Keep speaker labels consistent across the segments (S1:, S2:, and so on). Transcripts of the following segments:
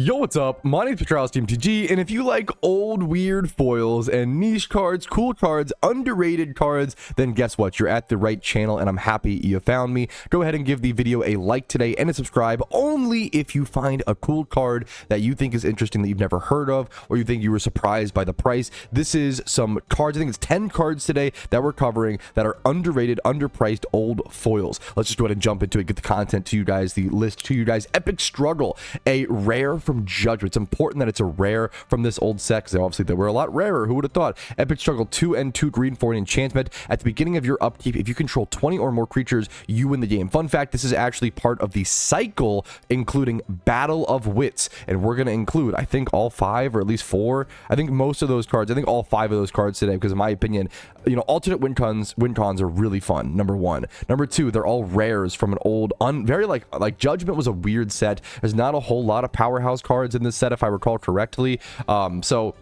S1: Yo, what's up? My name's MTG, and if you like old weird foils and niche cards, cool cards, underrated cards, then guess what? You're at the right channel, and I'm happy you found me. Go ahead and give the video a like today and a subscribe only if you find a cool card that you think is interesting that you've never heard of, or you think you were surprised by the price. This is some cards. I think it's 10 cards today that we're covering that are underrated, underpriced old foils. Let's just go ahead and jump into it, get the content to you guys, the list to you guys. Epic Struggle, a rare from Judgment. It's important that it's a rare from this old set because obviously they were a lot rarer. Who would have thought? Epic Struggle, 2 and 2 green for an enchantment. At the beginning of your upkeep, if you control 20 or more creatures, you win the game. Fun fact, this is actually part of the cycle, including Battle of Wits, and we're going to include, I think, all 5 or at least 4. I think most of those cards, I think all 5 of those cards today, because in my opinion, you know, alternate win cons are really fun. Number 1. Number 2, they're all rares from an old, very like Judgment was a weird set. There's not a whole lot of powerhouse cards in this set, if I recall correctly. So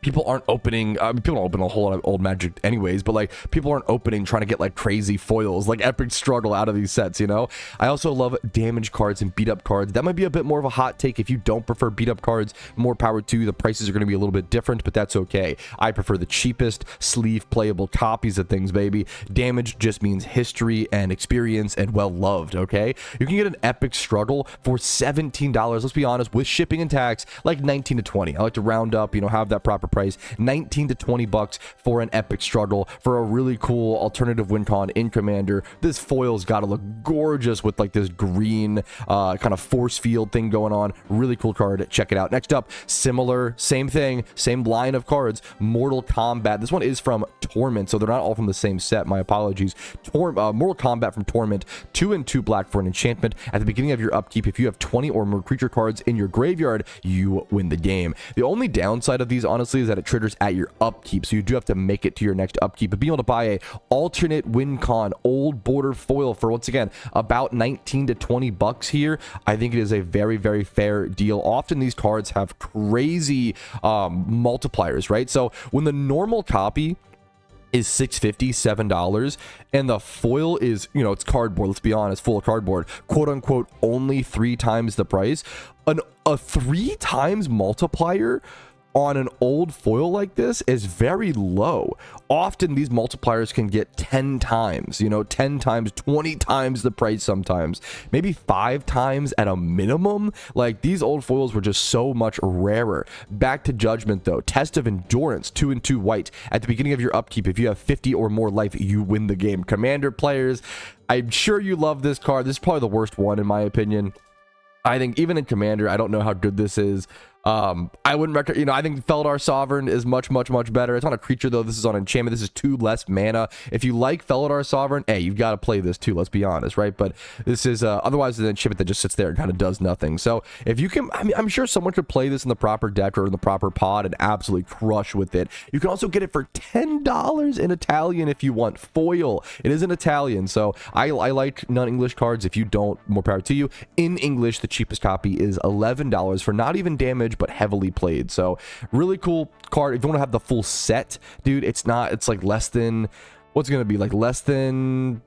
S1: people aren't opening, people don't open a whole lot of old Magic anyways, but like people aren't opening trying to get like crazy foils, like Epic Struggle out of these sets, you know? I also love damage cards and beat up cards. That might be a bit more of a hot take. If you don't prefer beat up cards, more power to you. The prices are going to be a little bit different, but that's okay. I prefer the cheapest sleeve playable copies of things, baby. Damage just means history and experience and well loved, okay? You can get an Epic Struggle for $17. Let's be honest, with shipping and tax, like 19 to 20. I like to round up, you know, have that proper price. 19 to 20 bucks for an Epic Struggle for a really cool alternative win con in Commander. This foil's got to look gorgeous with like this green kind of force field thing going on. Really cool card. Check it out. Next up, similar, same thing, same line of cards, Mortal Kombat. This one is from Torment, so they're not all from the same set. My apologies. Mortal Kombat from Torment, 2 and 2 black for an enchantment. At the beginning of your upkeep, if you have 20 or more creature cards in your graveyard, you win the game. The only downside of these, honestly, is that it triggers at your upkeep, so you do have to make it to your next upkeep. But being able to buy a alternate win con old border foil for, once again, about 19 to 20 bucks here, I think it is a very, very fair deal. Often these cards have crazy multipliers, right? So when the normal copy is $6.50, $7, and the foil is, you know, it's cardboard, let's be honest, full of cardboard, quote unquote, only 3 times the price, a 3 times multiplier on an old foil like this is very low. Often these multipliers can get 10 times, you know, 10 times, 20 times the price sometimes, maybe 5 times at a minimum. Like, these old foils were just so much rarer. Back to Judgment though. Test of Endurance, 2 and 2 white. At the beginning of your upkeep, if you have 50 or more life, you win the game. Commander players, I'm sure you love this card. This is probably the worst one in my opinion. I think even in Commander, I don't know how good this is. I wouldn't recommend, you know, I think Feldar Sovereign is much better. It's on a creature though. This is on enchantment. This is 2 less mana. If you like Feldar Sovereign, hey, you've got to play this too, let's be honest, right? But this is otherwise an enchantment that just sits there and kind of does nothing. So if you can, I mean, I'm sure someone could play this in the proper deck or in the proper pod and absolutely crush with it. You can also get it for $10 in Italian if you want. Foil, it is in Italian, so I like non-English cards. If you don't, more power to you. In English, the cheapest copy is $11 for not even damage but heavily played. So really cool card. If you want to have the full set, dude, it's like less than, what's it gonna be, like less than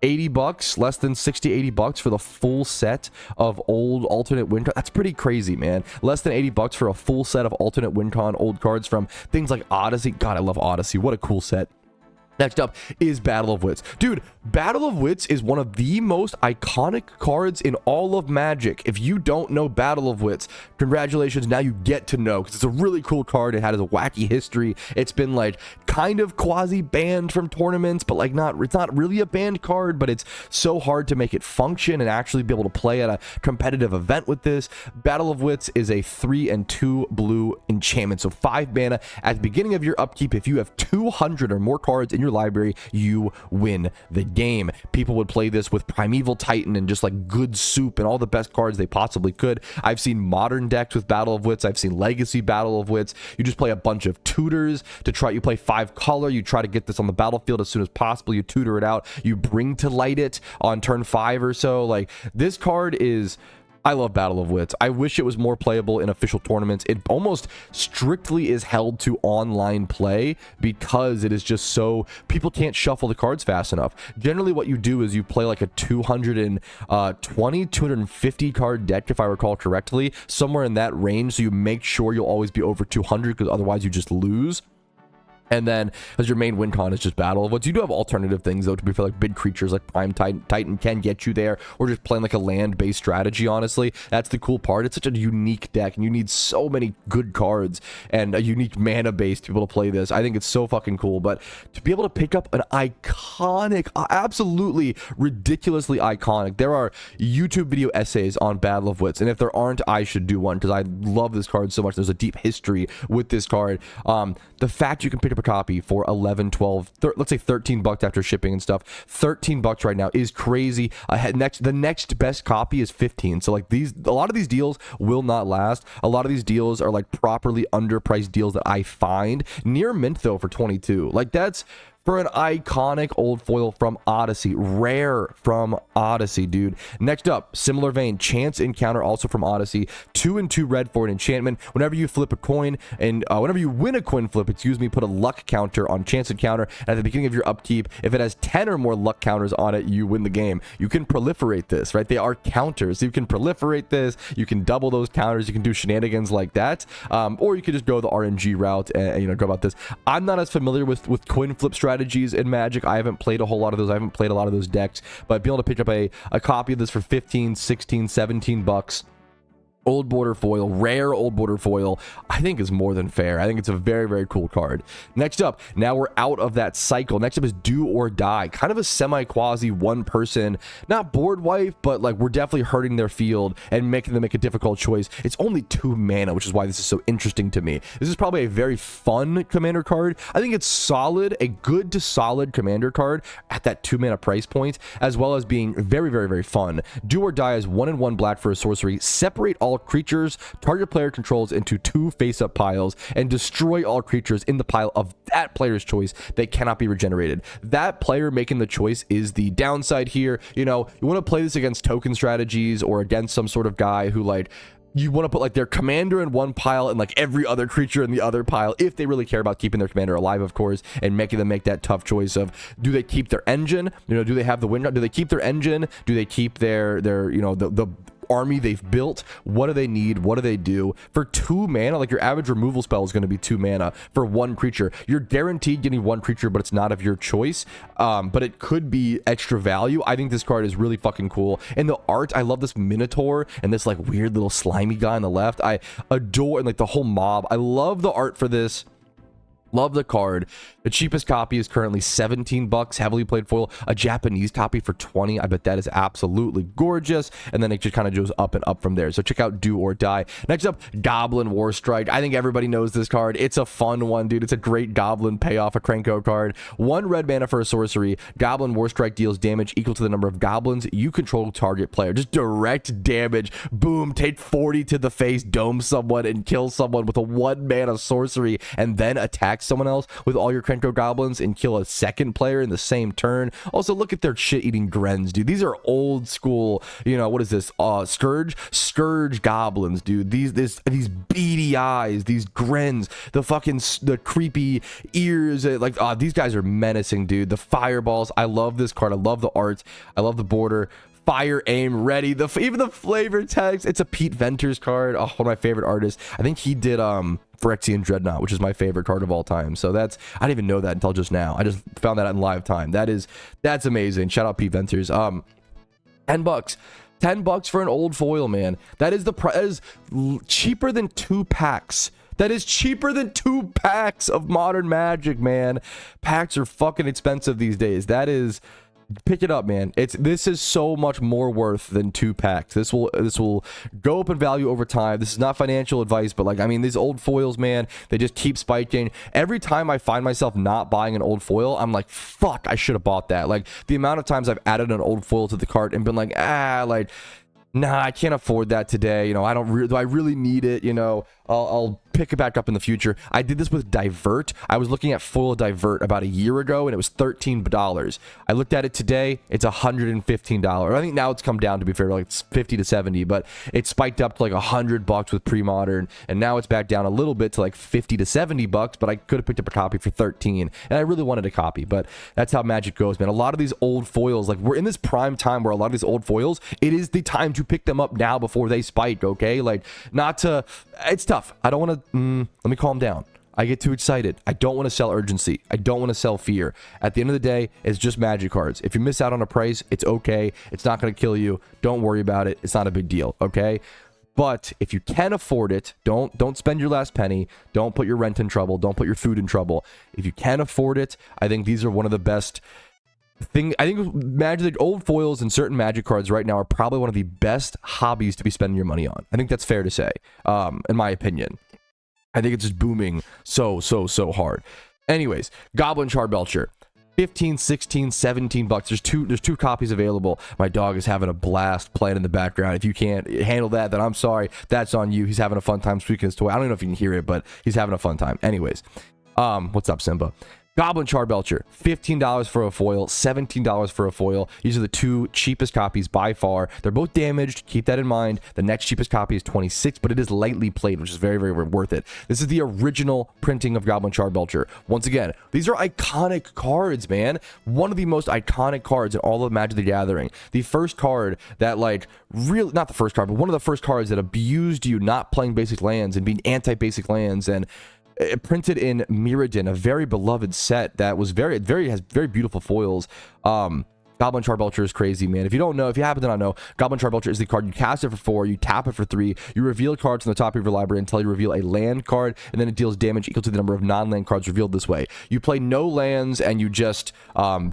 S1: 80 bucks, less than 60, 80 bucks for the full set of old alternate win con. That's pretty crazy, man. Less than 80 bucks for a full set of alternate win con old cards from things like Odyssey. God, I love Odyssey. What a cool set. Next up is Battle of Wits. Dude, Battle of Wits is one of the most iconic cards in all of Magic. If you don't know Battle of Wits, congratulations, now you get to know, because it's a really cool card. It has a wacky history. It's been like kind of quasi-banned from tournaments, but like it's not really a banned card, but it's so hard to make it function and actually be able to play at a competitive event with this. Battle of Wits is a 3 and 2 blue enchantment, so 5 mana. At the beginning of your upkeep, if you have 200 or more cards in your library, you win the game. People would play this with Primeval Titan and just like good soup and all the best cards they possibly could. I've seen modern decks with Battle of Wits. I've seen Legacy Battle of Wits. You just play a bunch of tutors to try, you play 5 color, you try to get this on the battlefield as soon as possible, you tutor it out, you bring to light it on turn 5 or so. Like, this card is I love Battle of Wits. I wish it was more playable in official tournaments. It almost strictly is held to online play because it is just so people can't shuffle the cards fast enough. Generally, what you do is you play like a 250 card deck, if I recall correctly, somewhere in that range. So you make sure you'll always be over 200 because otherwise you just lose. And then as your main win con is just Battle of Wits. You do have alternative things though, to be fair, like big creatures like Prime Titan can get you there, or just playing like a land-based strategy. Honestly, that's the cool part. It's such a unique deck and you need so many good cards and a unique mana base to be able to play this. I think it's so fucking cool. But to be able to pick up an iconic, absolutely ridiculously iconic, there are YouTube video essays on Battle of Wits, and if there aren't, I should do one because I love this card so much. There's a deep history with this card. The fact you can pick up a copy for 11, 12, let's say $13 after shipping and stuff. $13 right now is crazy. The next best copy is 15. So like a lot of these deals will not last. A lot of these deals are like properly underpriced deals that I find. Near mint though for 22. Like that's for an iconic old foil from Odyssey. Rare from Odyssey, dude. Next up, similar vein, Chance Encounter, also from Odyssey. 2 and 2 red for an enchantment. Whenever you flip a coin, and whenever you win a coin flip, excuse me, put a luck counter on Chance Encounter. And at the beginning of your upkeep, if it has 10 or more luck counters on it, you win the game. You can proliferate this, right? They are counters. So you can proliferate this. You can double those counters. You can do shenanigans like that. Or you could just go the RNG route and go about this. I'm not as familiar with coin flip strategies in Magic. I haven't played a whole lot of those. I haven't played a lot of those decks, but being able to pick up a copy of this for 15, 16, 17 bucks, old border foil, rare old border foil, I think is more than fair. I think it's a very, very cool card. Next up, now we're out of that cycle. Next up is Do or Die, kind of a semi-quasi one person, not board wipe, but like we're definitely hurting their field and making them make a difficult choice. It's only 2 mana, which is why this is so interesting to me. This is probably a very fun commander card. I think it's solid, a good to solid commander card at that 2 mana price point, as well as being very, very, very fun. Do or Die is 1 and 1 black for a sorcery. Separate all creatures target player controls into 2 face-up piles and destroy all creatures in the pile of that player's choice that cannot be regenerated. That player making the choice is the downside here. You know, you want to play this against token strategies or against some sort of guy who like you want to put like their commander in one pile and like every other creature in the other pile, if they really care about keeping their commander alive, of course, and making them make that tough choice of, do they keep their engine? You know, do they have the win? Do they keep their engine? Do they keep their you know, the army they've built? What do they need? What do they do? For 2 mana, like your average removal spell is going to be 2 mana for 1 creature. You're guaranteed getting 1 creature, but it's not of your choice. But it could be extra value. I think this card is really fucking cool. And the art, I love this Minotaur and this like weird little slimy guy on the left. I adore, and like the whole mob. I love the art for this. Love the card. The cheapest copy is currently $17, heavily played foil. A Japanese copy for 20. I bet that is absolutely gorgeous. And then it just kind of goes up and up from there. So check out Do or Die. Next up, Goblin War Strike. I think everybody knows this card. It's a fun one, dude. It's a great goblin payoff, a Cranko card. 1 red mana for a sorcery. Goblin War Strike deals damage equal to the number of goblins you control target player. Just direct damage. Boom. Take 40 to the face, dome someone, and kill someone with a 1 mana sorcery, and then attack someone else with all your Cranko goblins and kill a second player in the same turn. Also, look at their shit-eating Grens, dude. These are old school, you know, what is this? Scourge goblins, dude. These beady eyes, these Grens, the creepy ears, like, these guys are menacing, dude. The fireballs. I love this card. I love the art. I love the border. Fire, aim, ready. Even the flavor text. It's a Pete Venters card. Oh, one of my favorite artists. I think he did Phyrexian Dreadnought, which is my favorite card of all time. So I didn't even know that until just now. I just found that out in live time. That's amazing. Shout out Pete Venters. $10. $10 for an old foil, man. That is cheaper than 2 packs. That is cheaper than 2 packs of Modern Magic, man. Packs are fucking expensive these days. Pick it up, man. This is so much more worth than 2 packs. This will go up in value over time. This is not financial advice, but like, I mean, these old foils, man, they just keep spiking. Every time I find myself not buying an old foil, I'm like, fuck, I should have bought that. Like, the amount of times I've added an old foil to the cart and been like, nah, I can't afford that today. You know, do I really need it? You know, I'll pick it back up in the future. I did this with Divert. I was looking at foil Divert about a year ago, and it was $13. I looked at it today. It's $115. I think now it's come down, to be fair, like it's 50 to 70, but it spiked up to like $100 with pre-modern, and now it's back down a little bit to like 50 to 70 bucks, but I could have picked up a copy for 13, and I really wanted a copy, but that's how Magic goes, man. A lot of these old foils, like we're in this prime time where a lot of these old foils, it is the time to pick them up now before they spike, okay? Like, not to, it's tough. I don't want to, let me calm down. I get too excited. I don't want to sell urgency. I don't want to sell fear. At the end of the day, it's just Magic cards. If you miss out on a price, it's okay. It's not going to kill you. Don't worry about it. It's not a big deal, okay? But if you can afford it, don't spend your last penny. Don't put your rent in trouble. Don't put your food in trouble. If you can afford it, I think these are one of the best thing. I think Magic, old foils and certain Magic cards right now are probably one of the best hobbies to be spending your money on. I think that's fair to say, in my opinion. I think it's just booming so hard. Anyways, Goblin Charbelcher, 15, 16, 17 bucks. There's two copies available. My dog is having a blast playing in the background. If you can't handle that, then I'm sorry. That's on you. He's having a fun time squeaking his toy. I don't know if you can hear it, but he's having a fun time. Anyways, what's up, Simba? Goblin Charbelcher, $15 for a foil, $17 for a foil. These are the two cheapest copies by far. They're both damaged. Keep that in mind. The next cheapest copy is 26, but it is lightly played, which is very worth it. This is the original printing of Goblin Charbelcher. Once again, these are iconic cards, man. One of the most iconic cards in all of Magic the Gathering. The first card that, like, really, not the first card, but one of the first cards that abused you not playing basic lands and being anti-basic lands, and printed in Mirrodin, a very beloved set that was has very beautiful foils. Goblin Charbelcher is crazy, man. If you don't know, if you happen to not know, Goblin Charbelcher is the card you cast it for 4, you tap it for 3, you reveal cards from the top of your library until you reveal a land card, and then it deals damage equal to the number of non-land cards revealed this way. You play no lands, and you just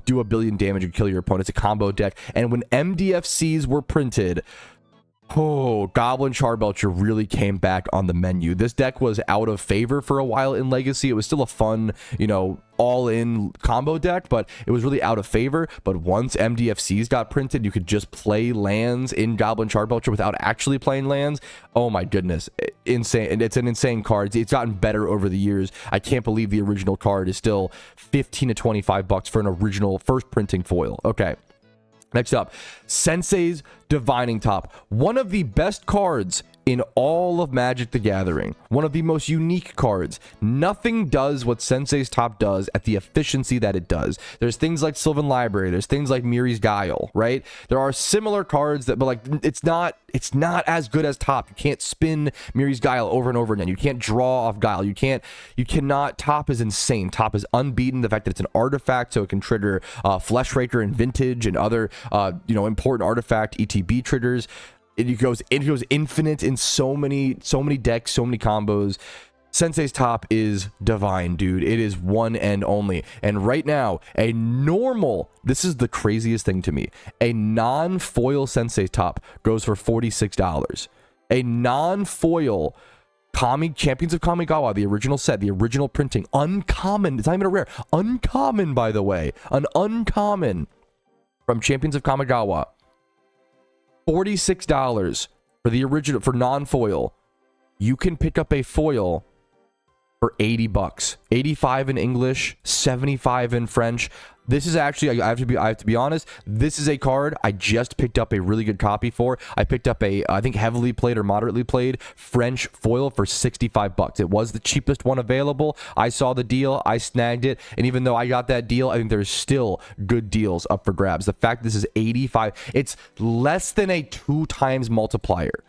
S1: do a billion damage and kill your opponent. It's a combo deck, and when MDFCs were printed, oh, Goblin Charbelcher really came back on the menu. This deck was out of favor for a while in Legacy. It was still a fun, you know, all-in combo deck, but it was really out of favor. But once MDFCs got printed, you could just play lands in Goblin Charbelcher without actually playing lands. Oh my goodness, insane. And it's an insane card. It's gotten better over the years. I can't believe the original card is still 15 to 25 bucks for an original first printing foil. Okay. Next up, Sensei's Divining Top. One of the best cards in all of Magic the Gathering. One of the most unique cards. Nothing does what Sensei's Top does at the efficiency that it does. There's things like Sylvan Library. There's things like Miri's Guile, right? There are similar cards that, but like, it's not as good as Top. You can't spin Miri's Guile over and over again. You can't draw off Guile. You cannot. Top is insane. Top is unbeaten. The fact that it's an artifact, so it can trigger Fleshraker and Vintage and other, important artifact ETB triggers. It goes infinite in so many decks, so many combos. Sensei's Top is divine, dude. It is one and only. And right now, this is the craziest thing to me. A non-foil Sensei's Top goes for $46. A non-foil Champions of Kamigawa, the original set, the original printing, uncommon. It's not even a rare. Uncommon, by the way. An uncommon from Champions of Kamigawa. $46 for the original, for non-foil. You can pick up a foil for 80 bucks. 85 in English, 75 in French. This is actually, I have to be honest, this is a card I just picked up a really good copy for. I picked up a, I think, heavily played or moderately played French foil for 65 bucks. It was the cheapest one available. I saw the deal, I snagged it, and even though I got that deal, I think there's still good deals up for grabs. The fact this is 85, it's less than a 2 times multiplier.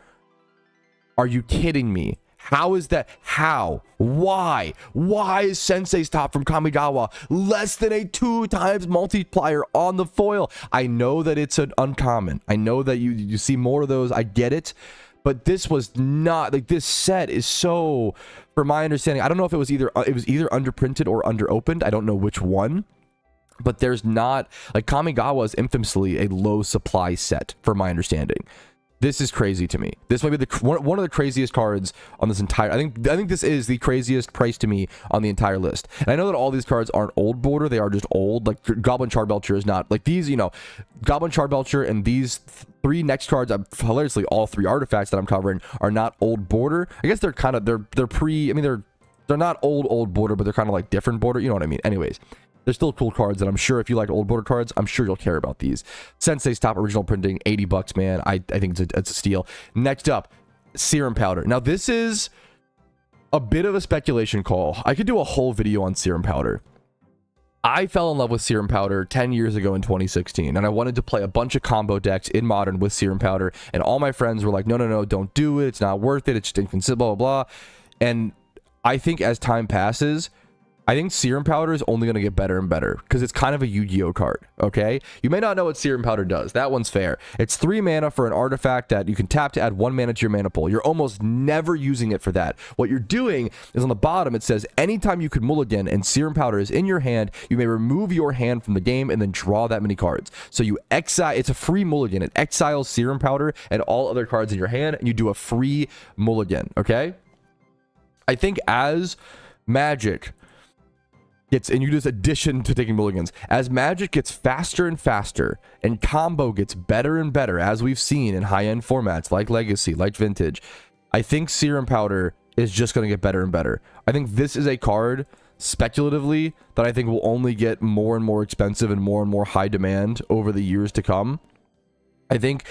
S1: Are you kidding me? How is that? How? Why? Why is Sensei's Top from Kamigawa less than a 2 times multiplier on the foil? I know that it's an uncommon. I know that you see more of those. I get it. But this was not, like, this set is so, from my understanding, I don't know if it was either underprinted or underopened. I don't know which one. But there's not, like, Kamigawa is infamously a low supply set, from my understanding. This is crazy to me. This might be one of the craziest cards on this entire. I think this is the craziest price to me on the entire list. And I know that all these cards aren't old border; they are just old. Like Goblin Charbelcher is not like these. You know, Goblin Charbelcher and these three next cards. Hilariously, all three artifacts that I'm covering are not old border. I guess they're kind of they're pre. I mean, they're not old border, but they're kind of like different border. You know what I mean? Anyways. They're still cool cards, and I'm sure if you like old border cards, I'm sure you'll care about these. Sensei's top original printing, $80, man. I think it's a steal. Next up, Serum Powder. Now, this is a bit of a speculation call. I could do a whole video on Serum Powder. I fell in love with Serum Powder 10 years ago in 2016, and I wanted to play a bunch of combo decks in Modern with Serum Powder, and all my friends were like, no, don't do it. It's not worth it. It's just inconsistent, blah, blah, blah. And I think as time passes, I think Serum Powder is only going to get better and better because it's kind of a Yu-Gi-Oh card, okay? You may not know what Serum Powder does. That one's fair. It's 3 mana for an artifact that you can tap to add 1 mana to your mana pool. You're almost never using it for that. What you're doing is on the bottom, it says, anytime you could mulligan and Serum Powder is in your hand, you may remove your hand from the game and then draw that many cards. So you exile, it's a free mulligan. It exiles Serum Powder and all other cards in your hand, and you do a free mulligan, okay? I think as Magic gets, and you do this addition to taking mulligans, as Magic gets faster and faster and combo gets better and better, as we've seen in high-end formats like Legacy, like Vintage, I think Serum Powder is just going to get better and better. I think this is a card speculatively that I think will only get more and more expensive and more high demand over the years to come. I think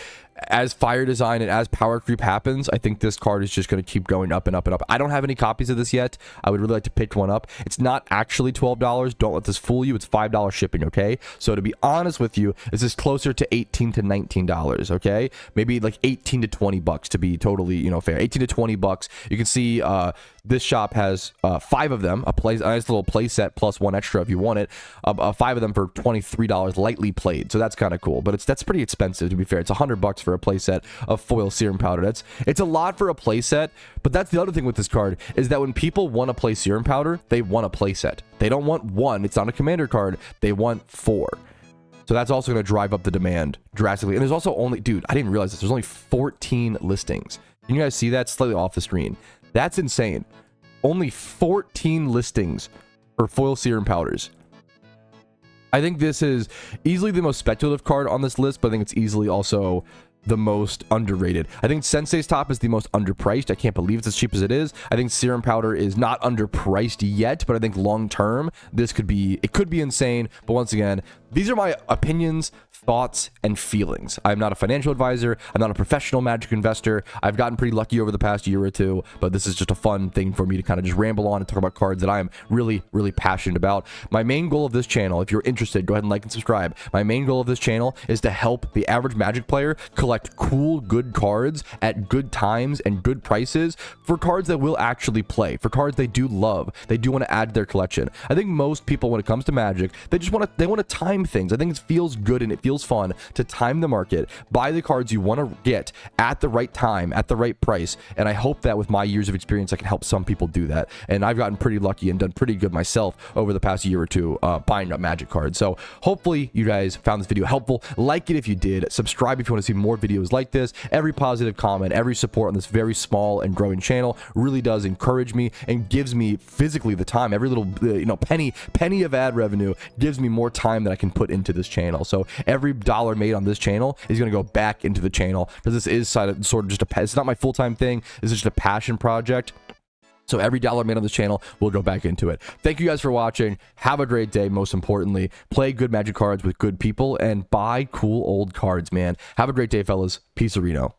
S1: as fire design and as power creep happens, I think this card is just going to keep going up and up and up. I don't have any copies of this yet. I would really like to pick one up. It's not actually $12. Don't let this fool you. It's $5 shipping, okay? So to be honest with you, this is closer to $18 to $19, okay? Maybe like 18 to 20 bucks to be totally, you know, fair. 18 to 20 bucks. You can see this shop has 5 of them, a nice little play set plus 1 extra if you want it. 5 of them for $23 lightly played. So that's kind of cool, but that's pretty expensive to be fair. It's $100 for a playset of foil Serum Powder. It's a lot for a playset, but that's the other thing with this card is that when people want to play Serum Powder, they want a playset. They don't want 1. It's not a commander card. They want 4. So that's also going to drive up the demand drastically. And there's also only, dude, I didn't realize this. There's only 14 listings. Can you guys see that? Slightly off the screen. That's insane. Only 14 listings for foil Serum Powders. I think this is easily the most speculative card on this list, but I think it's easily also the most underrated. I think Sensei's top is the most underpriced. I can't believe it's as cheap as it is. I think Serum Powder is not underpriced yet, but I think long term, it could be insane. But once again, these are my opinions, thoughts, and feelings. I'm not a financial advisor. I'm not a professional Magic investor. I've gotten pretty lucky over the past year or two, but this is just a fun thing for me to kind of just ramble on and talk about cards that I'm really passionate about. My main goal of this channel, if you're interested, go ahead and like and subscribe. My main goal of this channel is to help the average Magic player collect cool, good cards at good times and good prices for cards that will actually play, for cards they do love, they do want to add to their collection. I think most people, when it comes to Magic, they want to time things. I think it feels good and it feels fun to time the market, buy the cards you want to get at the right time, at the right price, and I hope that with my years of experience, I can help some people do that. And I've gotten pretty lucky and done pretty good myself over the past year or two buying up Magic cards. So hopefully you guys found this video helpful. Like it if you did. Subscribe if you want to see more videos like this. Every positive comment, every support on this very small and growing channel really does encourage me and gives me physically the time. Every little penny of ad revenue gives me more time that I can put into this channel. So every dollar made on this channel is going to go back into the channel because this is sort of just it's not my full-time thing. This is just a passion project. So every dollar made on this channel will go back into it. Thank you guys for watching. Have a great day. Most importantly, play good Magic cards with good people and buy cool old cards, man. Have a great day, fellas. Peace, Reno.